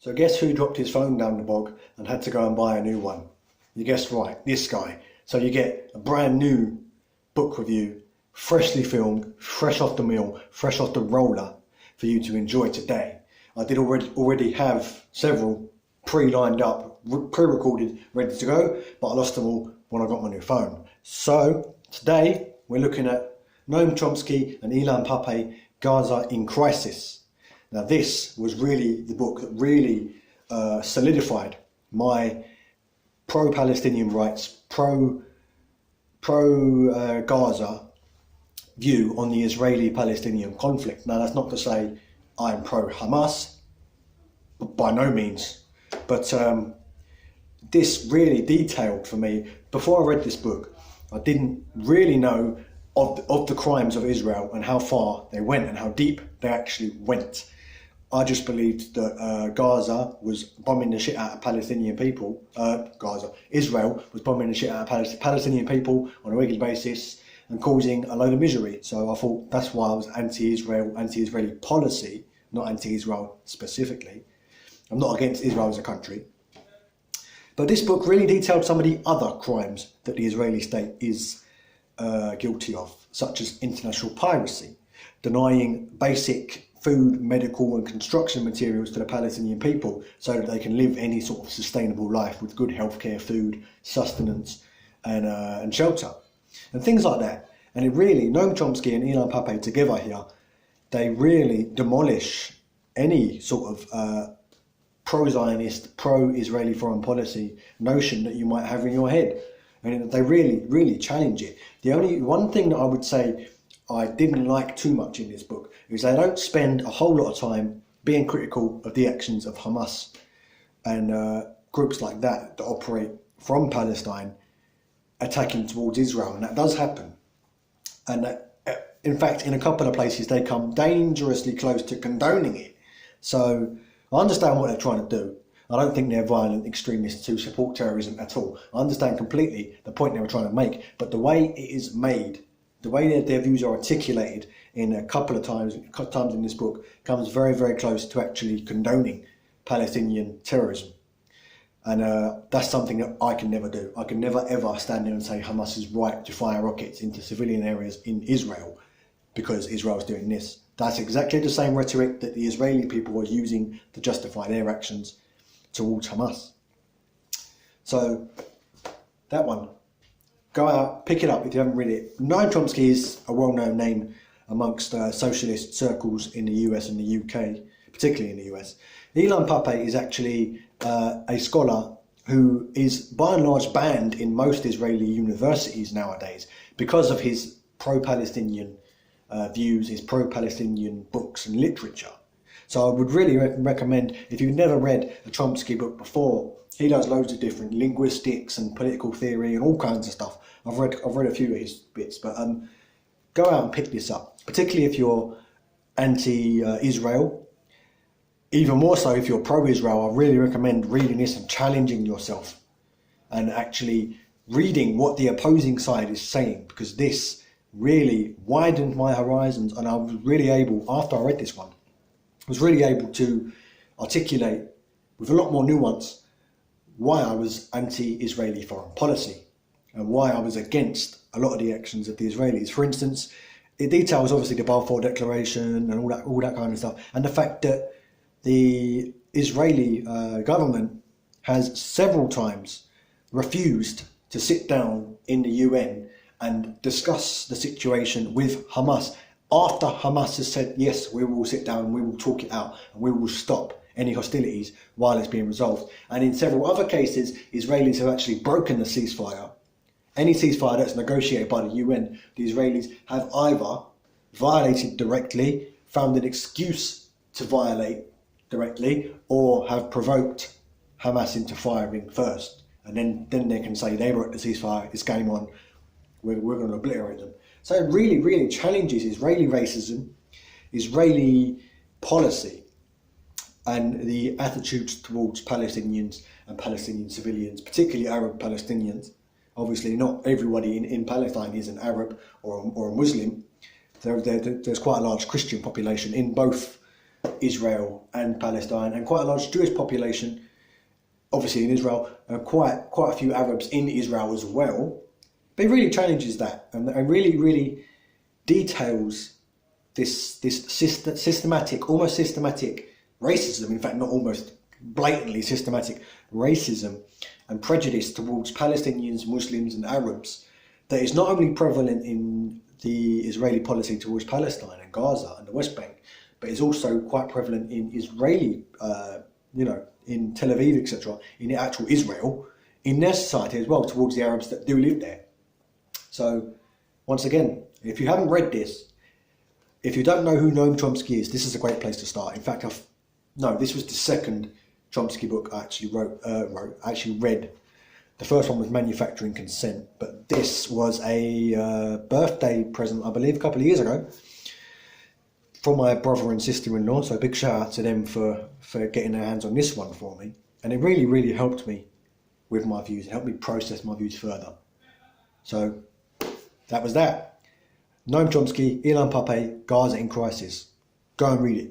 So guess who dropped his phone down the bog and had to go and buy a new one? You guessed right, this guy. So you get a brand new book review, freshly filmed, fresh off the mill, fresh off the roller for you to enjoy today. I did already have several pre-lined up, pre-recorded, ready to go, but I lost them all when I got my new phone. So today we're looking at Noam Chomsky and Ilan Pappe, Gaza in Crisis. Now this was really the book that really solidified my pro-Palestinian rights, pro-Gaza view on the Israeli-Palestinian conflict. Now that's not to say I'm pro-Hamas, by no means, but this really detailed for me. Before I read this book, I didn't really know of the crimes of Israel and how far they went and how deep they actually went. I just believed that Gaza was bombing the shit out of Palestinian people. Israel was bombing the shit out of Palestinian people on a regular basis and causing a load of misery. So I thought that's why I was anti-Israeli policy, not anti-Israel specifically. I'm not against Israel as a country. But this book really detailed some of the other crimes that the Israeli state is guilty of, such as international piracy, denying basic food, medical and construction materials to the Palestinian people so that they can live any sort of sustainable life with good healthcare, food, sustenance and shelter and things like that. And it really, Noam Chomsky and Ilan Pappe together here, they really demolish any sort of pro-Zionist, pro-Israeli foreign policy notion that you might have in your head. I mean, they really challenge it. The only one thing that I would say I didn't like too much in this book is they don't spend a whole lot of time being critical of the actions of Hamas and groups like that operate from Palestine attacking towards Israel, and that does happen. And in fact, in a couple of places, they come dangerously close to condoning it. So I understand what they're trying to do. I don't think they're violent extremists who support terrorism at all. I understand completely the point they were trying to make, but the way it is made, the way that their views are articulated in a couple of times in this book comes very close to actually condoning Palestinian terrorism. And that's something that I can never do. I can never ever stand there and say Hamas is right to fire rockets into civilian areas in Israel because Israel's doing this. That's exactly the same rhetoric that the Israeli people are using to justify their actions towards Hamas. So that one, go out, pick it up if you haven't read it. Noam Chomsky is a well-known name amongst socialist circles in the US and the UK, particularly in the US. Ilan Pappe is actually a scholar who is by and large banned in most Israeli universities nowadays because of his pro-Palestinian views, his pro-Palestinian books and literature. So I would really recommend, if you've never read a Chomsky book before, he does loads of different linguistics and political theory and all kinds of stuff. I've read a few of his bits, but go out and pick this up, particularly if you're anti-Israel. Even more so if you're pro-Israel, I really recommend reading this and challenging yourself and actually reading what the opposing side is saying, because this really widened my horizons, and I was really able, after I read this one, I was really able to articulate with a lot more nuance why I was anti-Israeli foreign policy and why I was against a lot of the actions of the Israelis. For instance, it details obviously the Balfour Declaration and all that kind of stuff, and the fact that the Israeli government has several times refused to sit down in the UN and discuss the situation with Hamas after Hamas has said, yes, we will sit down, we will talk it out, and we will stop any hostilities while it's being resolved. And in several other cases, Israelis have actually broken the ceasefire. Any ceasefire that's negotiated by the UN, the Israelis have either violated directly, found an excuse to violate directly, or have provoked Hamas into firing first. And then they can say they broke the ceasefire, it's game on, we're going to obliterate them. So it really challenges Israeli racism, Israeli policy, and the attitudes towards Palestinians and Palestinian civilians, particularly Arab Palestinians. Obviously, not everybody in Palestine is an Arab or a Muslim. There's quite a large Christian population in both Israel and Palestine, and quite a large Jewish population, obviously in Israel, and quite a few Arabs in Israel as well. But it really challenges that, and really details this systematic, almost systematic racism. In fact, not almost, blatantly systematic racism and prejudice towards Palestinians, Muslims, and Arabs that is not only prevalent in the Israeli policy towards Palestine and Gaza and the West Bank, but is also quite prevalent in Israeli, in Tel Aviv, etc., in actual Israel, in their society as well, towards the Arabs that do live there. So, once again, if you haven't read this, if you don't know who Noam Chomsky is, this is a great place to start. In fact, this was the second Chomsky book I actually read. The first one was Manufacturing Consent, but this was a birthday present, I believe, a couple of years ago, from my brother and sister-in-law. So big shout out to them for getting their hands on this one for me. And it really helped me with my views. It helped me process my views further. So that was that. Noam Chomsky, Ilan Pappe, Gaza in Crisis. Go and read it.